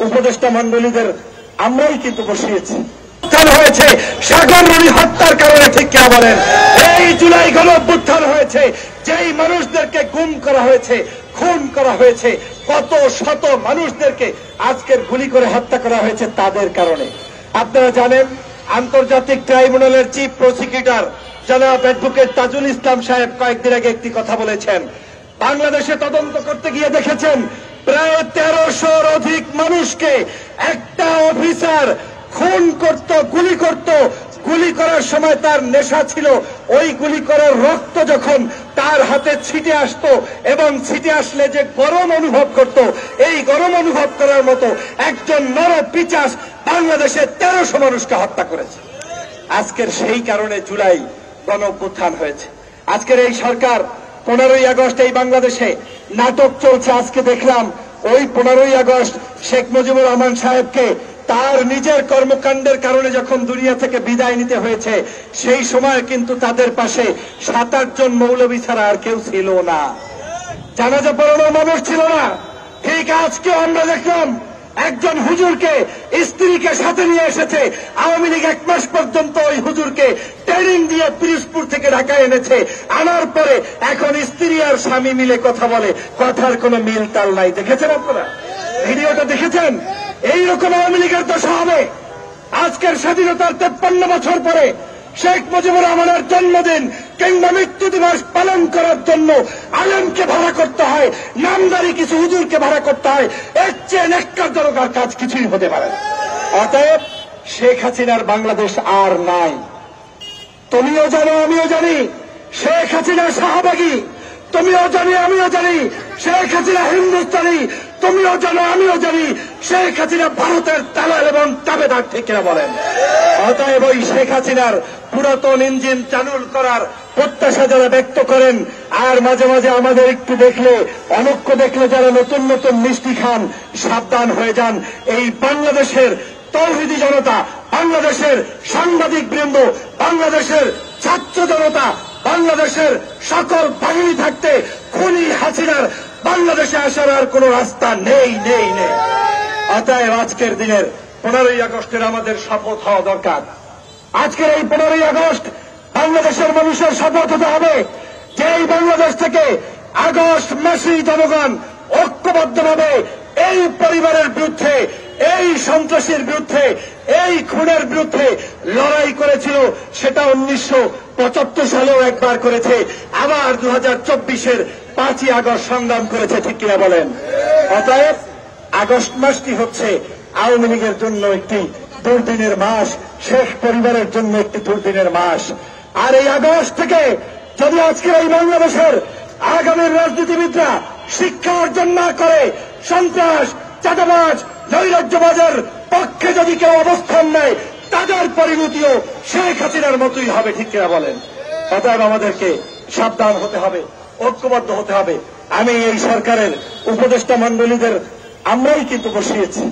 উপদেষ্টা মণ্ডলীদের আমরাই কিন্তু বসিয়েছি। হয়েছে সাগর রুনি হত্যার কারণে, ঠিক কিনা বলেন? এই জুলাই গণ অভ্যুত্থান হয়েছে যেই মানুষদেরকে গুম করা হয়েছে, খুন করা হয়েছে, কত শত মানুষদেরকে আজকের গুলি করে হত্যা করা হয়েছে তাদের কারণে। আপনারা জানেন আন্তর্জাতিক ট্রাইব্যুনালের চিফ প্রসিকিউটর জনাব অ্যাডভোকেট তাজুল ইসলাম সাহেব কয়েকদিন আগে একটি কথা বলেছেন। বাংলাদেশে তদন্ত করতে গিয়ে দেখেছেন প্রায় 1300-র অধিক মানুষকে একটা অফিসার খুন করত, গুলি করত। গুলি করার সময় তার নেশা ছিল, ওই গুলি করার রক্ত যখন তার হাতে ছিটে আসতো এবং ছিটে আসলে যে গরম অনুভব করত, এই গরম অনুভব করার মতো একজন নরপিচাস বাংলাদেশে 1300 মানুষকে হত্যা করেছে। আজকের সেই কারণে জুলাই গণ অভ্যুত্থান হয়েছে। আজকের এই সরকার 15ই আগস্ট এই বাংলাদেশে নাটক চলছে। আজকে দেখলাম ওই 15ই আগস্ট শেখ মুজিবুর রহমান সাহেবকে তার নিজের কর্মকাণ্ডের কারণে যখন দুনিয়া থেকে বিদায় নিতে হয়েছে, সেই সময় কিন্তু তাদের পাশে 7-8 জন মৌলবী ছাড়া আর কেউ ছিল না, জানাজা পড়ানোর মানুষ ছিল না। ঠিক আজকে আমরা দেখলাম একজন হুজুরকে স্ত্রীকে সাথে নিয়ে এসেছে। আওয়ামী লীগ 1 মাস পর্যন্ত ওই হুজুরকে ট্রেনিং দিয়ে পিরোজপুর থেকে ঢাকায় এনেছে। আনার পরে এখন স্ত্রী আর স্বামী মিলে কথা বলে, কথার কোনো মিল তাল নাই। দেখেছেন আপনারা ভিডিওটা? দেখেছেন? এইরকম আওয়ামী লীগের দশা হবে। আজকের স্বাধীনতার 53 বছর পরে শেখ মুজিবুর রহমানের জন্মদিন কিংবা মৃত্যু দিবস পালন করার জন্য আলেমকে ভাড়া করতে হয়, নামদারি কিছু হুজুরকে ভাড়া করতে হয়। এর চেয়ে ন্যাক্কারজনক কাজ কিছুই হতে পারে না। অতএব শেখ হাসিনার বাংলাদেশ আর নাই। তুমিও জানো, আমিও জানি শেখ হাসিনা শাহবাগী। তুমিও জানি, আমিও জানি শেখ হাসিনা হিন্দুস্তানি। তুমিও জানো, আমিও জানি শেখ হাসিনা ভারতের দালাল এবং তাবেদার, ঠিক কিনা বলেন? অতএব ওই শেখ হাসিনার পুরাতন ইঞ্জিন চালু করার প্রত্যাশা যারা ব্যক্ত করেন, আর মাঝে মাঝে আমাদের একটু দেখলে, অনক্ষ দেখলে যারা নতুন নতুন মিষ্টি খান, সাবধান হয়ে যান। এই বাংলাদেশের তৌহিদি জনতা, বাংলাদেশের সাংবাদিক বৃন্দ, বাংলাদেশের ছাত্র জনতা, বাংলাদেশের সকল বাহিনী থাকতে খুনি হাসিনার বাংলাদেশে আসার আর কোন রাস্তা নেই, নেই, নেই। অতএব আজকের দিনের 15ই আগস্টের আমাদের শপথ হওয়া দরকার। আজকের এই 15ই আগস্ট বাংলাদেশের মানুষের শপথ হতে হবে যে এই বাংলাদেশ থেকে আগস্ট মাসেই জনগণ ঐক্যবদ্ধভাবে এই পরিবারের বিরুদ্ধে, এই সন্ত্রাসীর বিরুদ্ধে, এই খুনের বিরুদ্ধে লড়াই করেছিল। সেটা 1975 সালেও একবার করেছে, আবার 2024-এর 5ই আগস্ট সংগ্রাম করেছে, ঠিক কিনা বলেন? অতএব আগস্ট মাসটি হচ্ছে আওয়ামী লীগের জন্য একটি দুর্দিনের মাস, শেখ পরিবারের জন্য একটি দুর্দিনের মাস। আর এই আগস্ট থেকে যদি আজকে এই বাংলাদেশের আগামীর রাজনীতিবিদরা শিক্ষা অর্জন না করে, সন্ত্রাস, চাঁদাবাজ, নৈরাজ্যবাজের পক্ষে যদি কেউ অবস্থান নেয়, তাদের পরিণতিও শেখ হাসিনার মতোই হবে, ঠিক কিনা বলেন? অতএব আমাদেরকে সাবধান হতে হবে, ঐক্যবদ্ধ হতে হবে। আমি এই সরকারের উপদেষ্টা মণ্ডলীদের আমরাই কিন্তু বসিয়েছি।